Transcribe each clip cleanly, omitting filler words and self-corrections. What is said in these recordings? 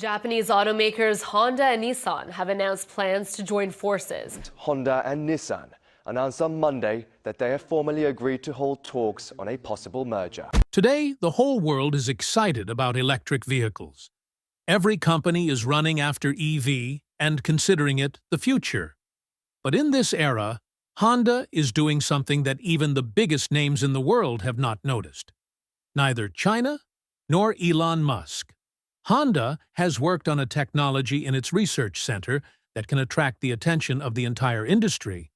Japanese automakers Honda and Nissan have announced plans to join forces. Honda and Nissan announced on Monday that they have formally agreed to hold talks on a possible merger. Today, the whole world is excited about electric vehicles. Every company is running after EV and considering it the future. But in this era, Honda is doing something that even the biggest names in the world have not noticed. Neither China nor Elon Musk. Honda has worked on a technology in its research center that can attract the attention of the entire industry.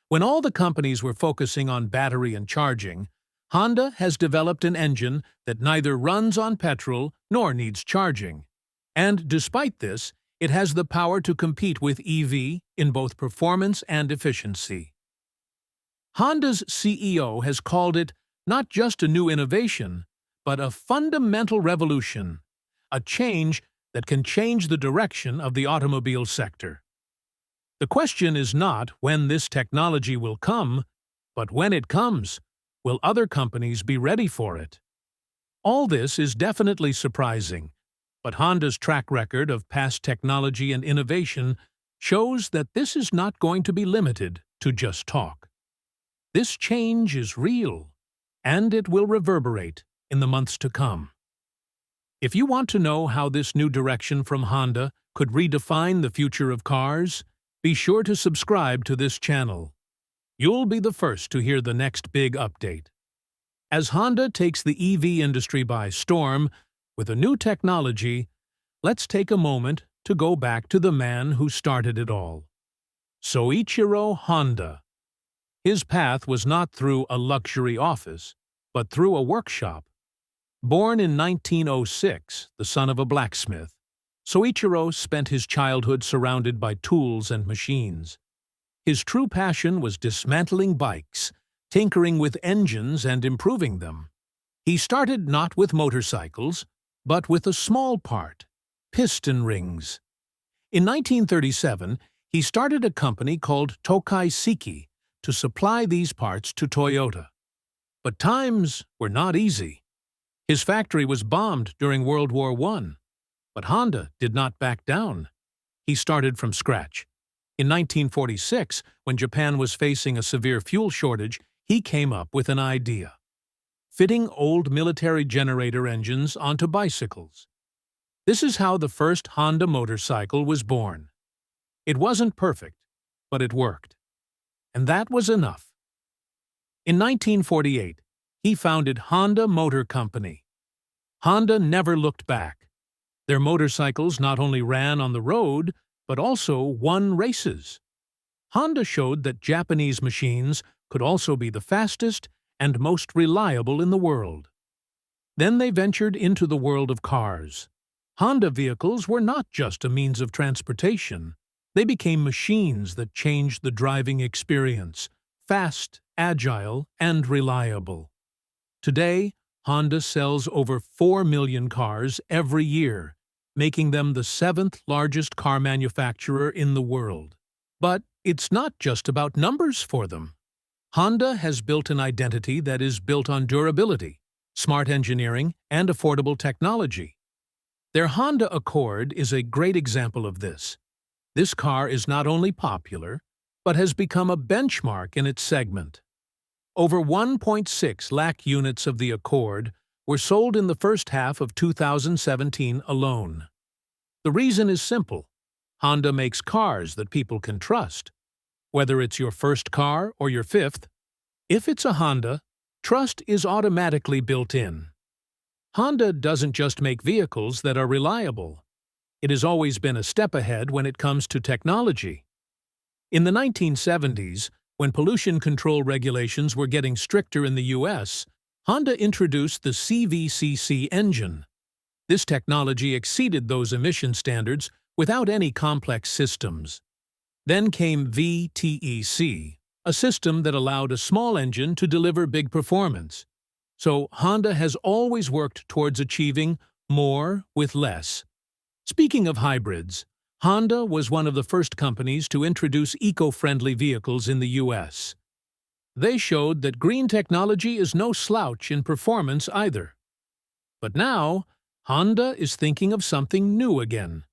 When all the companies were focusing on battery and charging, Honda has developed an engine that neither runs on petrol nor needs charging. And despite this, it has the power to compete with EV in both performance and efficiency. Honda's CEO has called it not just a new innovation, but a fundamental revolution, a change that can change the direction of the automobile sector. The question is not when this technology will come, but when it comes, will other companies be ready for it? All this is definitely surprising, but Honda's track record of past technology and innovation shows that this is not going to be limited to just talk. This change is real, and it will reverberate in the months to come. If you want to know how this new direction from Honda could redefine the future of cars, be sure to subscribe to this channel. You'll be the first to hear the next big update. As Honda takes the EV industry by storm with a new technology, let's take a moment to go back to the man who started it all. Soichiro Honda. His path was not through a luxury office, but through a workshop. Born in 1906, the son of a blacksmith, Soichiro spent his childhood surrounded by tools and machines. His true passion was dismantling bikes, tinkering with engines and improving them. He started not with motorcycles, but with a small part, piston rings. In 1937, he started a company called Tokai Seiki to supply these parts to Toyota. But times were not easy. His factory was bombed during World War I, but Honda did not back down. He started from scratch. In 1946, when Japan was facing a severe fuel shortage, he came up with an idea: fitting old military generator engines onto bicycles. This is how the first Honda motorcycle was born. It wasn't perfect, but it worked. And that was enough. In 1948, he founded Honda Motor Company. Honda never looked back. Their motorcycles not only ran on the road, but also won races. Honda showed that Japanese machines could also be the fastest and most reliable in the world. Then they ventured into the world of cars. Honda vehicles were not just a means of transportation. They became machines that changed the driving experience, fast, agile, and reliable. Today, Honda sells over 4 million cars every year, making them the 7th largest car manufacturer in the world. But it's not just about numbers for them. Honda has built an identity that is built on durability, smart engineering, and affordable technology. Their Honda Accord is a great example of this. This car is not only popular, but has become a benchmark in its segment. Over 1.6 lakh units of the Accord were sold in the first half of 2017 alone. The reason is simple. Honda makes cars that people can trust. Whether it's your first car or your 5th, if it's a Honda, trust is automatically built in. Honda doesn't just make vehicles that are reliable. It has always been a step ahead when it comes to technology. In the 1970s, when pollution control regulations were getting stricter in the U.S., Honda introduced the CVCC engine. This technology exceeded those emission standards without any complex systems. Then came VTEC, a system that allowed a small engine to deliver big performance. So Honda has always worked towards achieving more with less. Speaking of hybrids, Honda was one of the first companies to introduce eco-friendly vehicles in the U.S. They showed that green technology is no slouch in performance either. But now, Honda is thinking of something new again.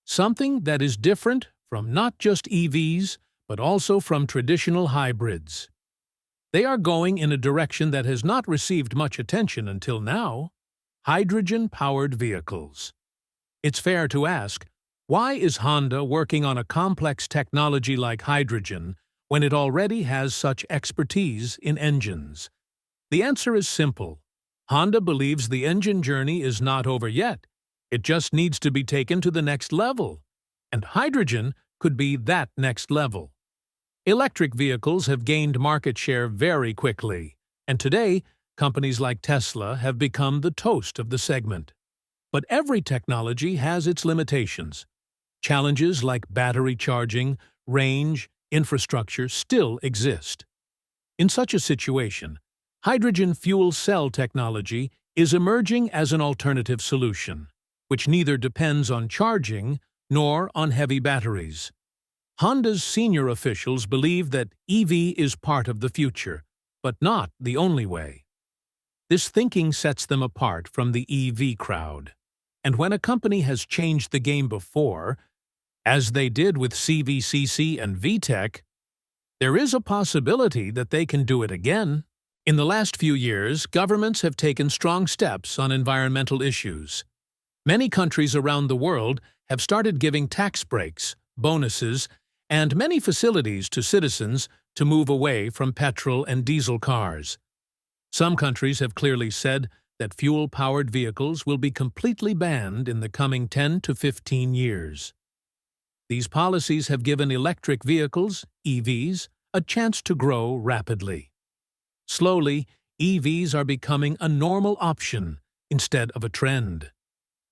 Something that is different from not just EVs, but also from traditional hybrids. They are going in a direction that has not received much attention until now: hydrogen-powered vehicles. It's fair to ask, why is Honda working on a complex technology like hydrogen when it already has such expertise in engines? The answer is simple. Honda believes the engine journey is not over yet. It just needs to be taken to the next level. And hydrogen could be that next level. Electric vehicles have gained market share very quickly, and today, companies like Tesla have become the toast of the segment. But every technology has its limitations. Challenges like battery charging, range, infrastructure still exist. In such a situation, hydrogen fuel cell technology is emerging as an alternative solution, which neither depends on charging nor on heavy batteries. Honda's senior officials believe that EV is part of the future, but not the only way. This thinking sets them apart from the EV crowd. And when a company has changed the game before, as they did with CVCC and VTEC, there is a possibility that they can do it again. In the last few years, governments have taken strong steps on environmental issues. Many countries around the world have started giving tax breaks, bonuses, and many facilities to citizens to move away from petrol and diesel cars. Some countries have clearly said that fuel-powered vehicles will be completely banned in the coming 10 to 15 years. These policies have given electric vehicles, EVs, a chance to grow rapidly. Slowly, EVs are becoming a normal option instead of a trend.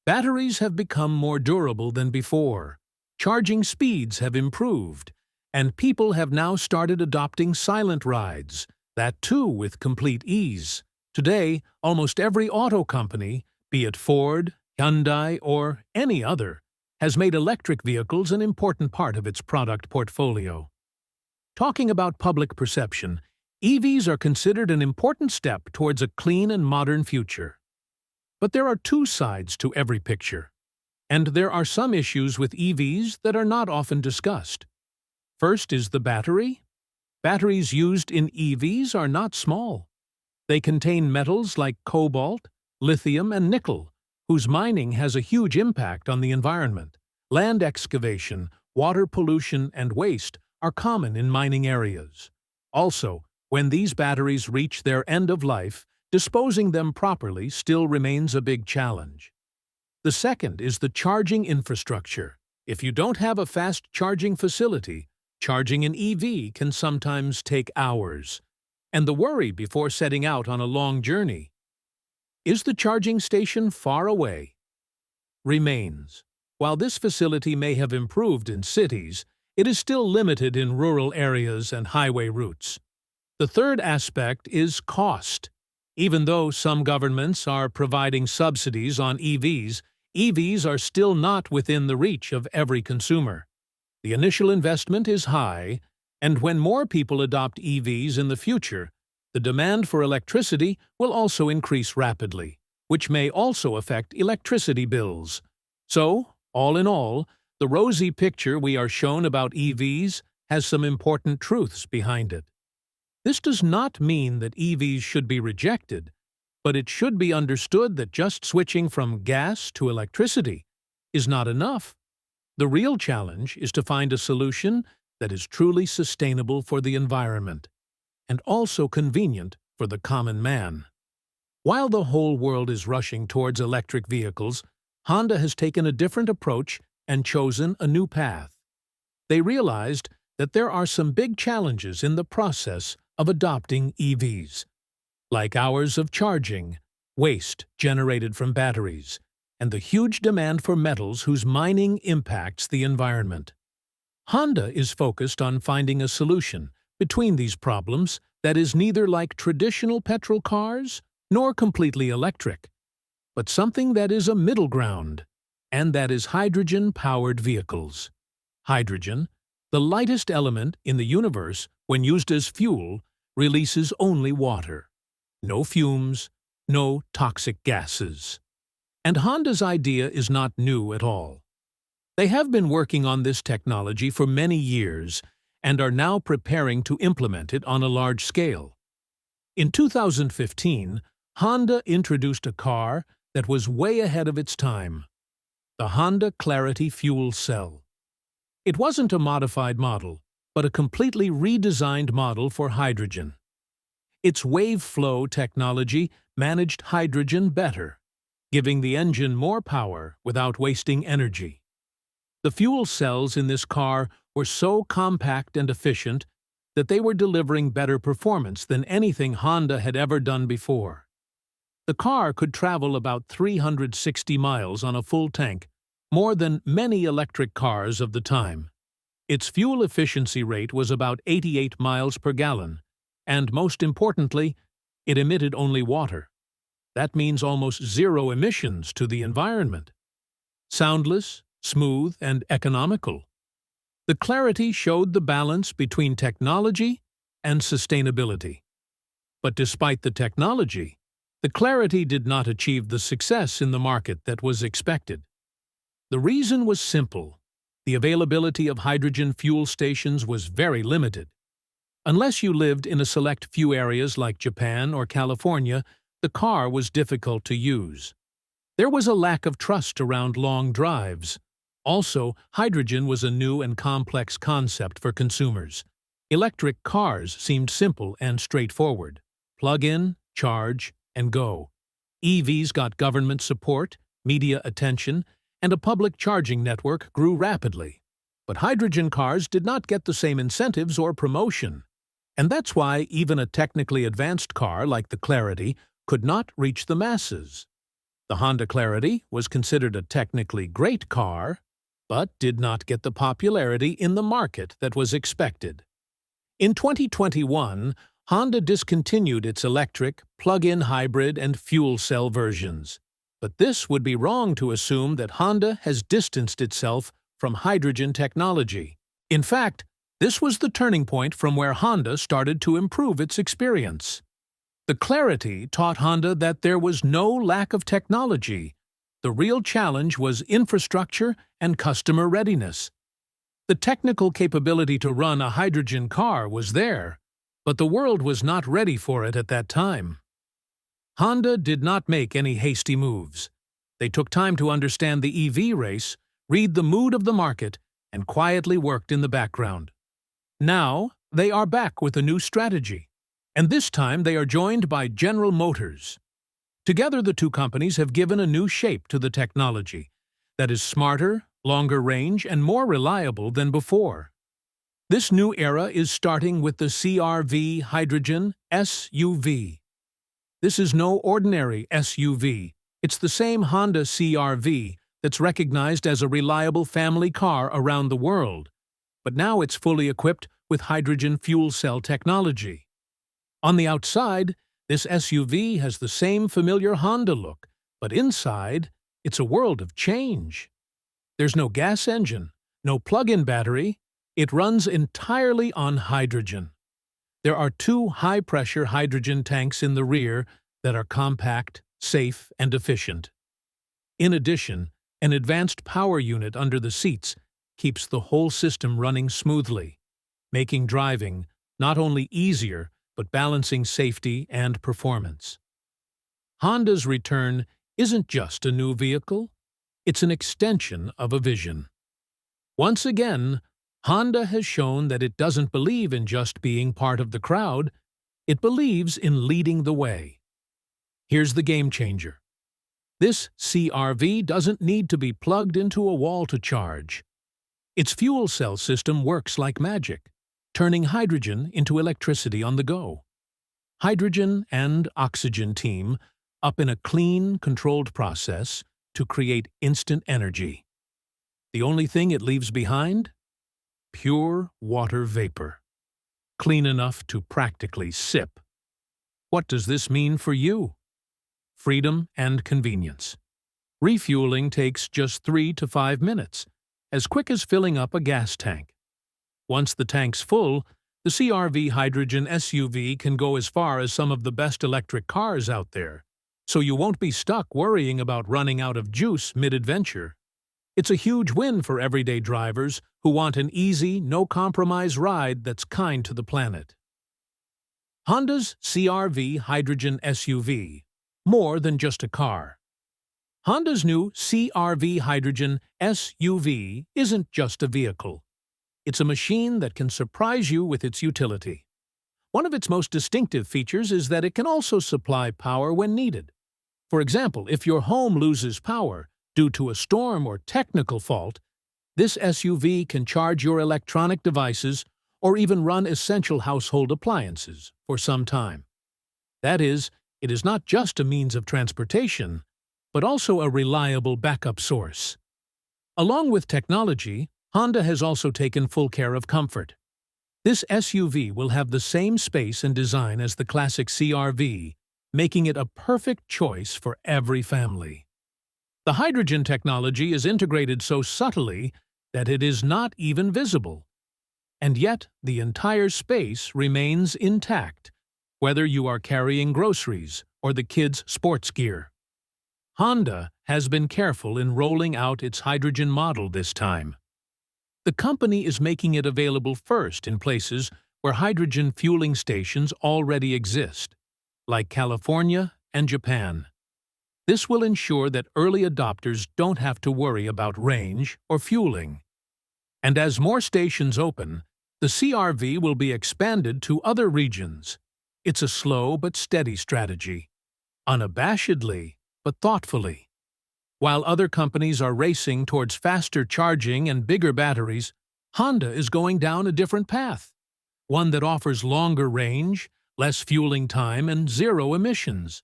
Batteries have become more durable than before. Charging speeds have improved, and people have now started adopting silent rides, that too with complete ease. Today, almost every auto company, be it Ford, Hyundai, or any other, has made electric vehicles an important part of its product portfolio. Talking about public perception, EVs are considered an important step towards a clean and modern future. But there are two sides to every picture, and there are some issues with EVs that are not often discussed. First is the battery. Batteries used in EVs are not small. They contain metals like cobalt, lithium, and nickel, whose mining has a huge impact on the environment. Land excavation, water pollution, and waste are common in mining areas. Also, when these batteries reach their end of life, disposing them properly still remains a big challenge. The second is the charging infrastructure. If you don't have a fast charging facility, charging an EV can sometimes take hours. And the worry before setting out on a long journey: is the charging station far away? Remains. While this facility may have improved in cities, it is still limited in rural areas and highway routes. The third aspect is cost. Even though some governments are providing subsidies on EVs, EVs are still not within the reach of every consumer. The initial investment is high, and when more people adopt EVs in the future, the demand for electricity will also increase rapidly, which may also affect electricity bills. So, all in all, the rosy picture we are shown about EVs has some important truths behind it. This does not mean that EVs should be rejected, but it should be understood that just switching from gas to electricity is not enough. The real challenge is to find a solution that is truly sustainable for the environment and also convenient for the common man. While the whole world is rushing towards electric vehicles, Honda has taken a different approach and chosen a new path. They realized that there are some big challenges in the process of adopting EVs, like hours of charging, waste generated from batteries, and the huge demand for metals whose mining impacts the environment. Honda is focused on finding a solution between these problems that is neither like traditional petrol cars nor completely electric, but something that is a middle ground, and that is hydrogen-powered vehicles. Hydrogen, the lightest element in the universe when used as fuel, releases only water. No fumes, no toxic gases. And Honda's idea is not new at all. They have been working on this technology for many years and are now preparing to implement it on a large scale. In 2015, Honda introduced a car that was way ahead of its time, the Honda Clarity Fuel Cell. It wasn't a modified model, but a completely redesigned model for hydrogen. Its wave flow technology managed hydrogen better, giving the engine more power without wasting energy. The fuel cells in this car were so compact and efficient that they were delivering better performance than anything Honda had ever done before. The car could travel about 360 miles on a full tank, more than many electric cars of the time. Its fuel efficiency rate was about 88 miles per gallon, and most importantly, it emitted only water. That means almost zero emissions to the environment. Soundless, smooth, and economical. The Clarity showed the balance between technology and sustainability. But despite the technology, the Clarity did not achieve the success in the market that was expected. The reason was simple. The availability of hydrogen fuel stations was very limited. Unless you lived in a select few areas like Japan or California, the car was difficult to use. There was a lack of trust around long drives. Also, hydrogen was a new and complex concept for consumers. Electric cars seemed simple and straightforward. Plug in, charge, and go. EVs got government support, media attention, and a public charging network grew rapidly. But hydrogen cars did not get the same incentives or promotion. And that's why even a technically advanced car like the Clarity could not reach the masses. The Honda Clarity was considered a technically great car, but did not get the popularity in the market that was expected. In 2021, Honda discontinued its electric, plug-in hybrid, and fuel cell versions. But this would be wrong to assume that Honda has distanced itself from hydrogen technology. In fact, this was the turning point from where Honda started to improve its experience. The Clarity taught Honda that there was no lack of technology. The real challenge was infrastructure and customer readiness. The technical capability to run a hydrogen car was there, but the world was not ready for it at that time. Honda did not make any hasty moves. They took time to understand the EV race, read the mood of the market, and quietly worked in the background. Now, they are back with a new strategy, and this time they are joined by General Motors. Together, the two companies have given a new shape to the technology that is smarter, longer range, and more reliable than before. This new era is starting with the CR-V Hydrogen SUV. This is no ordinary SUV. It's the same Honda CR-V that's recognized as a reliable family car around the world, but now it's fully equipped with hydrogen fuel cell technology. On the outside, this SUV has the same familiar Honda look, but inside, it's a world of change. There's no gas engine, no plug-in battery. It runs entirely on hydrogen. There are two high-pressure hydrogen tanks in the rear that are compact, safe, and efficient. In addition, an advanced power unit under the seats keeps the whole system running smoothly, making driving not only easier, but balancing safety and performance. Honda's return isn't just a new vehicle, it's an extension of a vision. Once again, Honda has shown that it doesn't believe in just being part of the crowd, it believes in leading the way. Here's the game changer. This CR-V doesn't need to be plugged into a wall to charge. Its fuel cell system works like magic, turning hydrogen into electricity on the go. Hydrogen and oxygen team up in a clean, controlled process to create instant energy. The only thing it leaves behind? Pure water vapor, clean enough to practically sip. What does this mean for you? Freedom and convenience. Refueling takes just 3 to 5 minutes, as quick as filling up a gas tank. Once the tank's full, the CR-V hydrogen SUV can go as far as some of the best electric cars out there. so you won't be stuck worrying about running out of juice mid-adventure. It's a huge win for everyday drivers who want an easy, no-compromise ride that's kind to the planet. Honda's CR-V hydrogen SUV. More than just a car. Honda's new CR-V hydrogen SUV isn't just a vehicle. It's a machine that can surprise you with its utility. One of its most distinctive features is that it can also supply power when needed. For example, if your home loses power due to a storm or technical fault, this SUV can charge your electronic devices or even run essential household appliances for some time. That is, it is not just a means of transportation, but also a reliable backup source. Along with technology, Honda has also taken full care of comfort. This SUV will have the same space and design as the classic CR-V, making it a perfect choice for every family. The hydrogen technology is integrated so subtly that it is not even visible. And yet, the entire space remains intact, whether you are carrying groceries or the kids' sports gear. Honda has been careful in rolling out its hydrogen model this time. The company is making it available first in places where hydrogen fueling stations already exist, like California and Japan. This will ensure that early adopters don't have to worry about range or fueling. And as more stations open, the CR-V will be expanded to other regions. It's a slow but steady strategy, unabashedly but thoughtfully. While other companies are racing towards faster charging and bigger batteries, Honda is going down a different path, one that offers longer range, less fueling time, and zero emissions.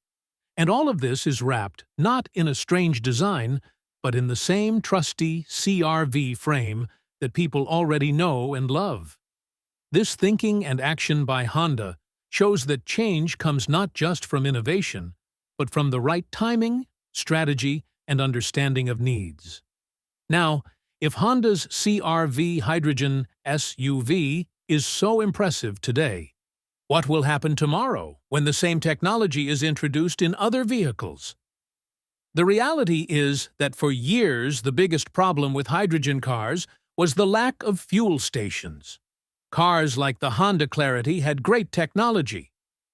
And all of this is wrapped not in a strange design, but in the same trusty CR-V frame that people already know and love. This thinking and action by Honda shows that change comes not just from innovation, but from the right timing, strategy, and understanding of needs. Now, if Honda's CR-V hydrogen SUV is so impressive today, what will happen tomorrow when the same technology is introduced in other vehicles? The reality is that for years the biggest problem with hydrogen cars was the lack of fuel stations. Cars like the Honda Clarity had great technology,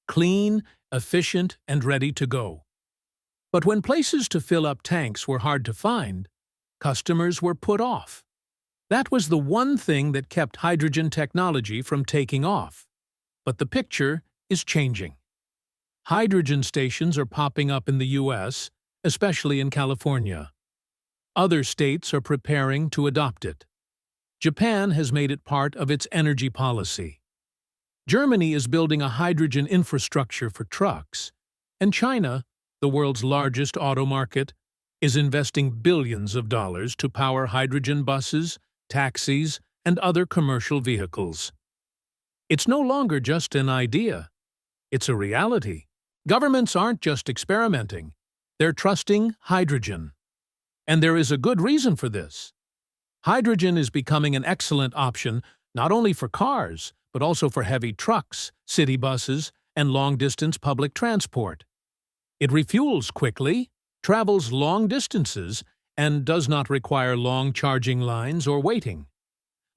clean, efficient, and ready to go. But when places to fill up tanks were hard to find, customers were put off. That was the one thing that kept hydrogen technology from taking off. But the picture is changing. Hydrogen stations are popping up in the U.S., especially in California. Other states are preparing to adopt it. Japan has made it part of its energy policy. Germany is building a hydrogen infrastructure for trucks, and China, the world's largest auto market, is investing billions of dollars to power hydrogen buses, taxis, and other commercial vehicles. It's no longer just an idea. It's a reality. Governments aren't just experimenting. They're trusting hydrogen. And there is a good reason for this. Hydrogen is becoming an excellent option not only for cars, but also for heavy trucks, city buses, and long-distance public transport. It refuels quickly, travels long distances, and does not require long charging lines or waiting.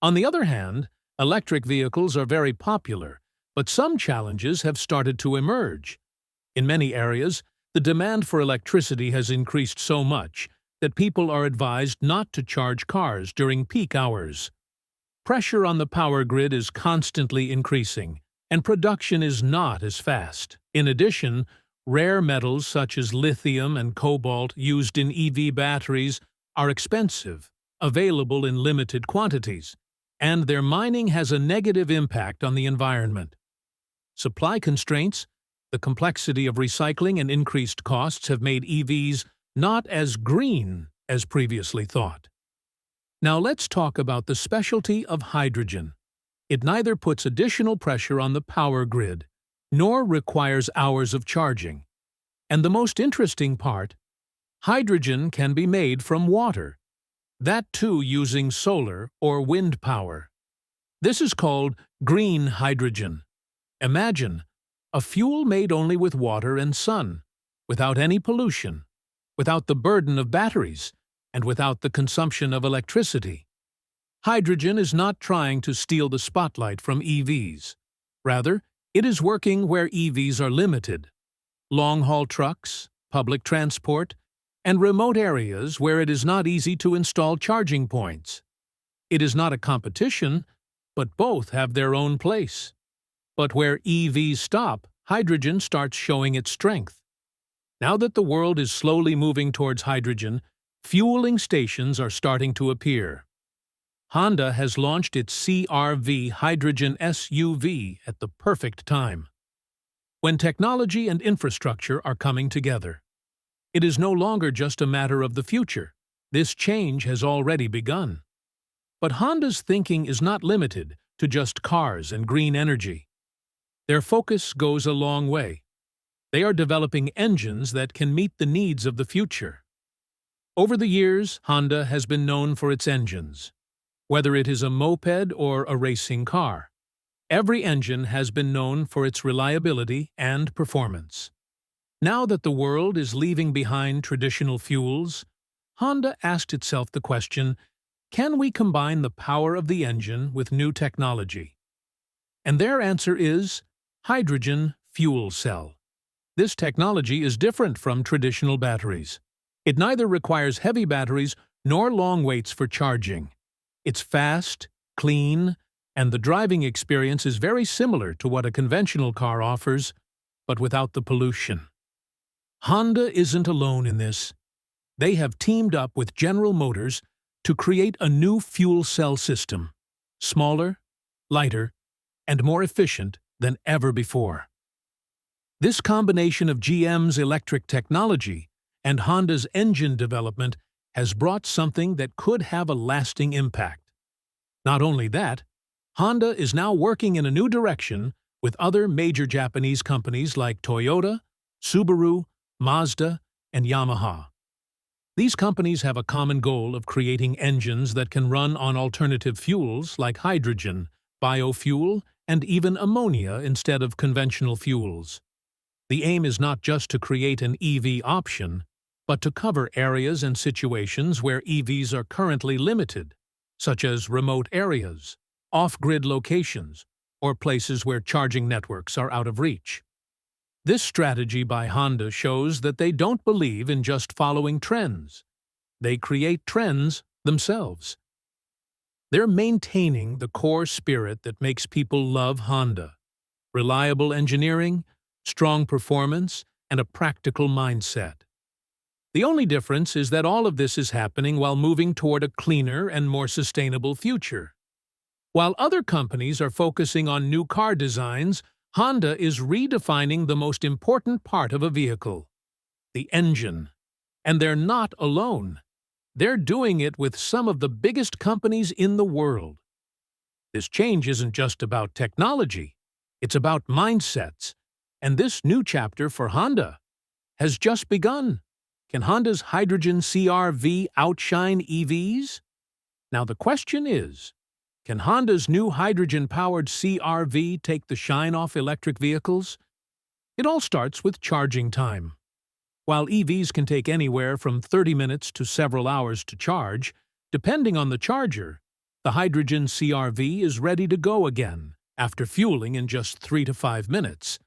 On the other hand, electric vehicles are very popular, but some challenges have started to emerge. In many areas, the demand for electricity has increased so much that people are advised not to charge cars during peak hours. Pressure on the power grid is constantly increasing, and production is not as fast. In addition, rare metals such as lithium and cobalt used in EV batteries are expensive, available in limited quantities, and their mining has a negative impact on the environment. Supply constraints, the complexity of recycling, and increased costs have made EVs not as green as previously thought. Now let's talk about the specialty of hydrogen. It neither puts additional pressure on the power grid, nor requires hours of charging. And the most interesting part, hydrogen can be made from water, that too using solar or wind power. This is called green hydrogen. Imagine, a fuel made only with water and sun, without any pollution, without the burden of batteries, and without the consumption of electricity. Hydrogen is not trying to steal the spotlight from EVs. Rather, it is working where EVs are limited: long-haul trucks, public transport, and remote areas where it is not easy to install charging points. It is not a competition, but both have their own place. But where EVs stop, hydrogen starts showing its strength. Now that the world is slowly moving towards hydrogen, fueling stations are starting to appear. Honda has launched its CR-V hydrogen SUV at the perfect time, when technology and infrastructure are coming together. It is no longer just a matter of the future. This change has already begun. But Honda's thinking is not limited to just cars and green energy. Their focus goes a long way. They are developing engines that can meet the needs of the future. Over the years, Honda has been known for its engines. Whether it is a moped or a racing car, every engine has been known for its reliability and performance. Now that the world is leaving behind traditional fuels, Honda asked itself the question, can we combine the power of the engine with new technology? And their answer is hydrogen fuel cell. This technology is different from traditional batteries. It neither requires heavy batteries nor long waits for charging. It's fast, clean, and the driving experience is very similar to what a conventional car offers, but without the pollution. Honda isn't alone in this. They have teamed up with General Motors to create a new fuel cell system, smaller, lighter, and more efficient than ever before. This combination of GM's electric technology and Honda's engine development has brought something that could have a lasting impact. Not only that, Honda is now working in a new direction with other major Japanese companies like Toyota, Subaru, Mazda, and Yamaha. These companies have a common goal of creating engines that can run on alternative fuels like hydrogen, biofuel, and even ammonia instead of conventional fuels. The aim is not just to create an EV option, but to cover areas and situations where EVs are currently limited, such as remote areas, off-grid locations, or places where charging networks are out of reach. This strategy by Honda shows that they don't believe in just following trends. They create trends themselves. They're maintaining the core spirit that makes people love Honda: reliable engineering, strong performance, and a practical mindset. The only difference is that all of this is happening while moving toward a cleaner and more sustainable future. While other companies are focusing on new car designs, Honda is redefining the most important part of a vehicle: the engine. And they're not alone. They're doing it with some of the biggest companies in the world. This change isn't just about technology, it's about mindsets. And this new chapter for Honda has just begun. Can Honda's hydrogen CR-V outshine EVs? Now the question is, can Honda's new hydrogen-powered CR-V take the shine off electric vehicles? It all starts with charging time. While EVs can take anywhere from 30 minutes to several hours to charge, depending on the charger, the hydrogen CR-V is ready to go again after fueling in just 3 to 5 minutes.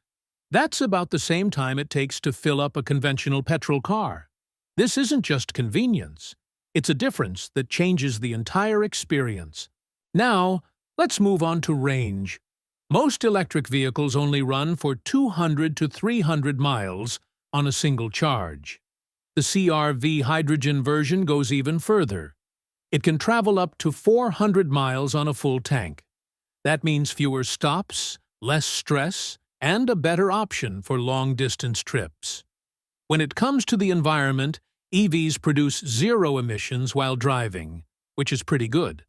That's about the same time it takes to fill up a conventional petrol car. This isn't just convenience. It's a difference that changes the entire experience. Now, let's move on to range. Most electric vehicles only run for 200 to 300 miles on a single charge. The CR-V hydrogen version goes even further. It can travel up to 400 miles on a full tank. That means fewer stops, less stress, and a better option for long-distance trips. When it comes to the environment, EVs produce zero emissions while driving, which is pretty good.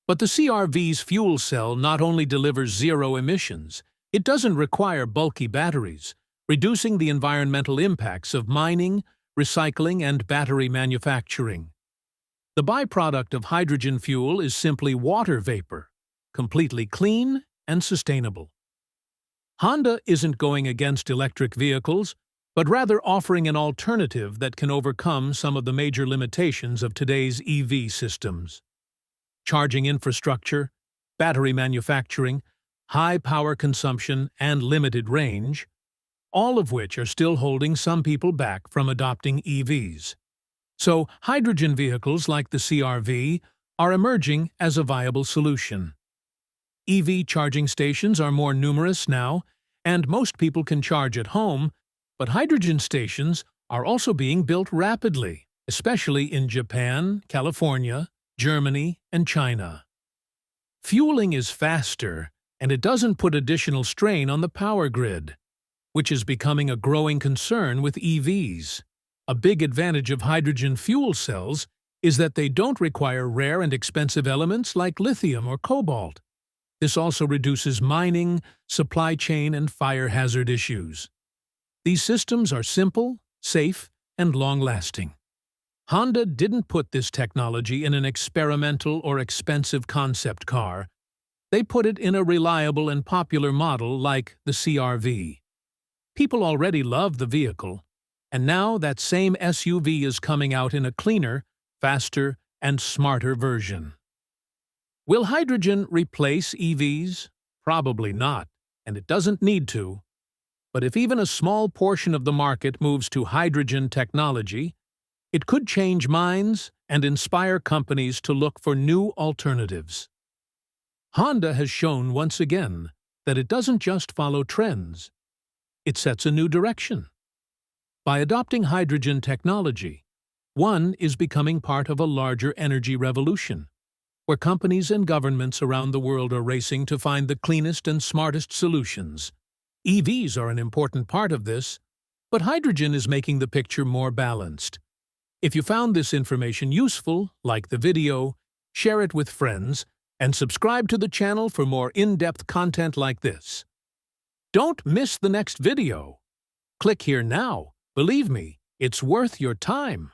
But the CR-V's fuel cell not only delivers zero emissions, it doesn't require bulky batteries, reducing the environmental impacts of mining, recycling, and battery manufacturing. The byproduct of hydrogen fuel is simply water vapor, completely clean and sustainable. Honda isn't going against electric vehicles, but rather offering an alternative that can overcome some of the major limitations of today's EV systems. Charging infrastructure, battery manufacturing, high power consumption, and limited range, all of which are still holding some people back from adopting EVs. So, hydrogen vehicles like the CR-V are emerging as a viable solution. EV charging stations are more numerous now, and most people can charge at home, but hydrogen stations are also being built rapidly, especially in Japan, California, Germany, and China. Fueling is faster, and it doesn't put additional strain on the power grid, which is becoming a growing concern with EVs. A big advantage of hydrogen fuel cells is that they don't require rare and expensive elements like lithium or cobalt. This also reduces mining, supply chain, and fire hazard issues. These systems are simple, safe, and long-lasting. Honda didn't put this technology in an experimental or expensive concept car. They put it in a reliable and popular model like the CR-V. People already love the vehicle, and now that same SUV is coming out in a cleaner, faster, and smarter version. Will hydrogen replace EVs? Probably not, and it doesn't need to. But if even a small portion of the market moves to hydrogen technology, it could change minds and inspire companies to look for new alternatives. Honda has shown once again that it doesn't just follow trends. It sets a new direction. By adopting hydrogen technology, one is becoming part of a larger energy revolution, where companies and governments around the world are racing to find the cleanest and smartest solutions. EVs are an important part of this, but hydrogen is making the picture more balanced. If you found this information useful, like the video, share it with friends, and subscribe to the channel for more in-depth content like this. Don't miss the next video. Click here now. Believe me, it's worth your time.